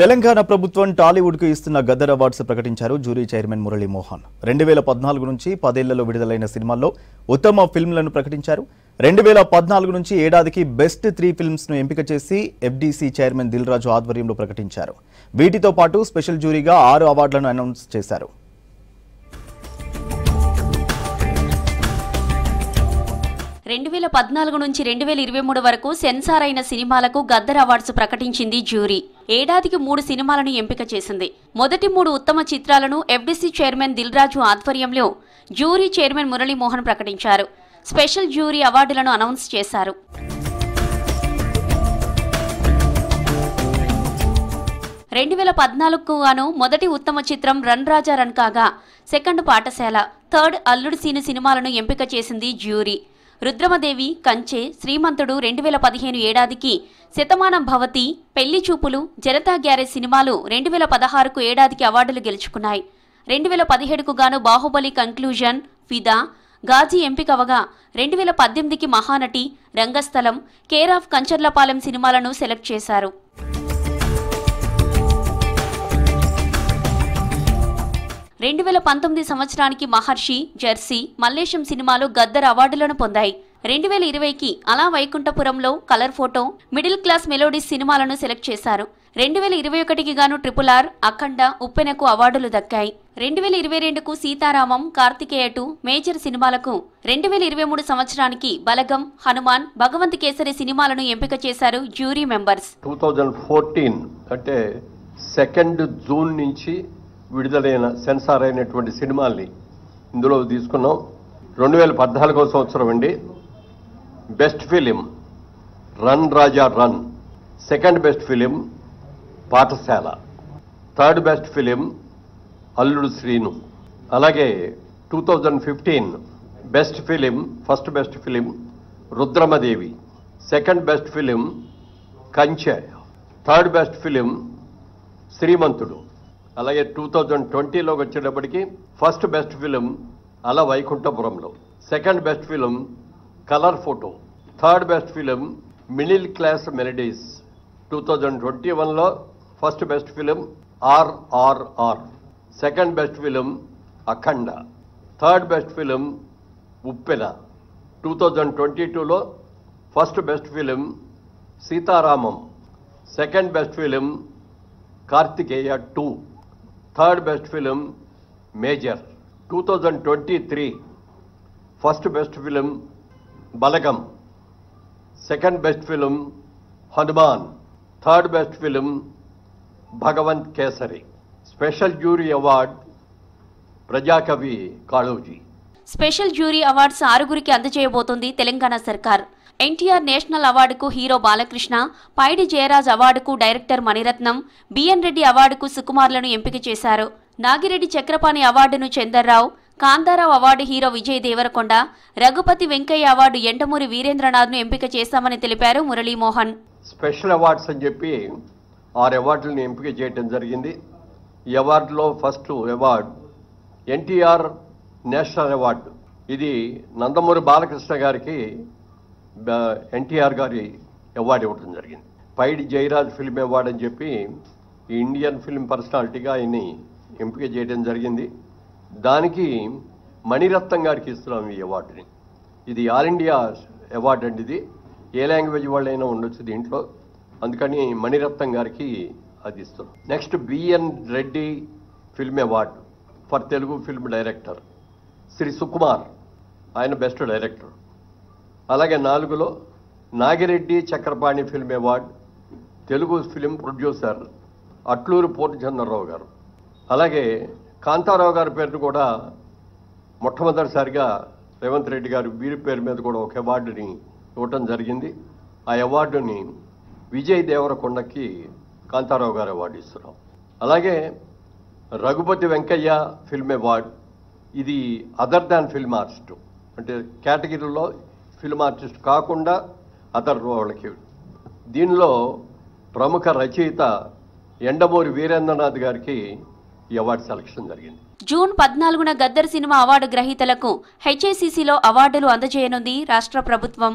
తెలంగాణ ప్రభుత్వం టాలీవుడ్ కు ఇస్తున్న గద్దర్ అవార్డ్స్ ప్రకటించారు జ్యూరీ చైర్మన్ మురళీ మోహన్. 2014 నుంచి 10 ఏళ్లలో విడుదలైన సినిమాల్లో ఉత్తమ ఫిల్మ్లను ప్రకటించారు. 2014 నుంచి ఏడాదికి బెస్ట్ 3 ఫిల్మ్స్ ను ఎంపిక చేసి ఎఫ్డీసీ చైర్మన్ దిల్ రాజు ఆధ్వర్యంలో ప్రకటించారు. వీటితో పాటు స్పెషల్ జ్యూరీగా 6 అవార్డులను అనౌన్స్ చేశారు. 2014 నుంచి 2023 వరకు సెన్సార్ అయిన సినిమాలకు గద్దర్ అవార్డ్స్ ప్రకటించింది జ్యూరీ. ఏడాదికి 3 సినిమాలను ఎంపిక చేసింది. మొదటి 3 ఉత్తమ చిత్రాలను ఎఫ్డీసీ చైర్మన్ దిల్ రాజు ఆధ్వర్యంలో జ్యూరీ చైర్మన్ మురళీ మోహన్ ప్రకటించారు. స్పెషల్ జ్యూరీ అవార్డులను అనౌన్స్ చేశారు. 2014కు గాను మొదటి ఉత్తమ చిత్రం రన్ రాజా రన్ కాగా, సెకండ్ పాఠశాల, థర్డ్ అల్లుడు సీను సినిమాలను ఎంపిక చేసింది జ్యూరీ. రుద్రమదేవి, కంచె, శ్రీమంతుడు 2015 ఏడాదికి, శతమానం భవతి, పెళ్లి చూపులు, జనతా గ్యారేజ్ సినిమాలు 2016కు ఏడాదికి అవార్డులు గెలుచుకున్నాయి. 2017కు గాను బాహుబలి కంక్లూజన్, ఫిదా, గాజీ ఎంపికవగా 2018కి మహానటి, రంగస్థలం, కేర్ ఆఫ్ కంచర్లపాలెం సినిమాలను సెలెక్ట్ చేశారు. 2019 సంవత్సరానికి మహర్షి, జెర్సీ, మల్లేశం సినిమాలు గద్దర్ అవార్డులను పొందాయి. 2020కి Ala Vaikunthapurramuloo, colour photo, middle class melodies సినిమాలను సెలెక్ట్ చేశారు. 2021కి గాను RRR, అఖండ, ఉప్పెనకు అవార్డులు దక్కాయి. 2022కు సీతారామం, కార్తికేయ 2, మేజర్ సినిమాలకు, 2023 సంవత్సరానికి బలగం, హనుమాన్, భగవంత్ కేసరి సినిమాలను ఎంపిక చేశారు జ్యూరీ మెంబర్స్. 2014 అంటే 2 జూన్ నుంచి విడుదలైన సెన్సార్ అయినటువంటి సినిమాల్ని ఇందులో తీసుకున్నాం. 2014వ సంవత్సరం అండి. Best film run Raja run, second best film Paathshala, third best film Alludu Srinu. అలాగే 2015 best film, first best film Rudhramadevi, second best film Kanche, third best film Srimanthudu. అలాగే 2020లోకి వచ్చేటప్పటికి first best film Ala Vaikunthapurramuloo, second best film colour photo, third best film middle class melodies. 2021లో first best film RRR, second best film Akhanda, third best film Uppena. 2022లో first best film Sitaramam, second best film Karthikeya 2, third best film Major. 2023 first best film Balagam, second best film Hanuman, third best film Bhagavanth Kesari. Special jury award Prajakavi Kaloji. Special jury awards 6గురికి అందజేయబోతోంది తెలంగాణ సర్కార్. NTR national అవార్డుకు hero Balakrishna, Paidi Jayaraj అవార్డుకు director Mani Ratnam, BN Reddy అవార్డుకు సుకుమార్లను ఎంపిక చేశారు. నాగిరెడ్డి చక్రపాణి అవార్డును Chandar Rao, Kantha Rao award hero Vijay Deverakonda, Raghupathi Venkaiah award Yandamuri వీరేంద్రనాథ్ను ఎంపిక చేశామని తెలిపారు మురళీ మోహన్. స్పెషల్ అవార్డ్స్ అని చెప్పి 6 అవార్డులను ఎంపిక చేయడం జరిగింది. ఈ అవార్డులో first award NTR national award. ఇది నందమూరి బాలకృష్ణ గారికి ఎన్టీఆర్ గారి అవార్డు ఇవ్వడం జరిగింది. పైడి జయరాజ్ ఫిల్మ్ అవార్డు అని చెప్పి ఈ ఇండియన్ ఫిల్మ్ పర్సనాలిటీగా ఆయన్ని ఎంపిక చేయడం జరిగింది. దానికి మణిరత్నం గారికి ఇస్తున్నాం ఈ అవార్డుని. ఇది ఆల్ ఇండియా అవార్డు అండి. ఇది ఏ లాంగ్వేజ్ వాళ్ళైనా ఉండొచ్చు దీంట్లో, అందుకని మణిరత్నం గారికి అది ఇస్తున్నాం. Next BN Reddy film award for Telugu film director Shri Sukumar, ఆయన బెస్ట్ డైరెక్టర్. అలాగే 4లో Nagi Reddy Chakrapani film award Telugu film producer Atluri Purnachandra Rao garu. అలాగే కాంతారావు గారి పేరును కూడా మొట్టమొదటిసారిగా రేవంత్ రెడ్డి గారు వీరి పేరు మీద కూడా ఒక అవార్డుని ఇవ్వటం జరిగింది. ఆ అవార్డుని విజయ్ దేవరకొండకి కాంతారావు గారు అవార్డు ఇస్తున్నాం. అలాగే రఘుపతి వెంకయ్య ఫిల్మ్ అవార్డు, ఇది అదర్ దాన్ ఫిల్మ్ ఆర్టిస్ట్, అంటే కేటగిరీలో ఫిల్మ్ ఆర్టిస్ట్ కాకుండా అదర్ వాళ్ళకి. దీనిలో ప్రముఖ రచయిత ఎండమూరి వీరేంద్రనాథ్ గారికి ఈ అవార్డు సెలక్షన్ జరిగింది. జూన్ 14న గద్దర్ సినిమా అవార్డు గ్రహీతలకు హెచ్ఏసీసీలో అవార్డులు అందజేయనుంది రాష్ట్ర ప్రభుత్వం.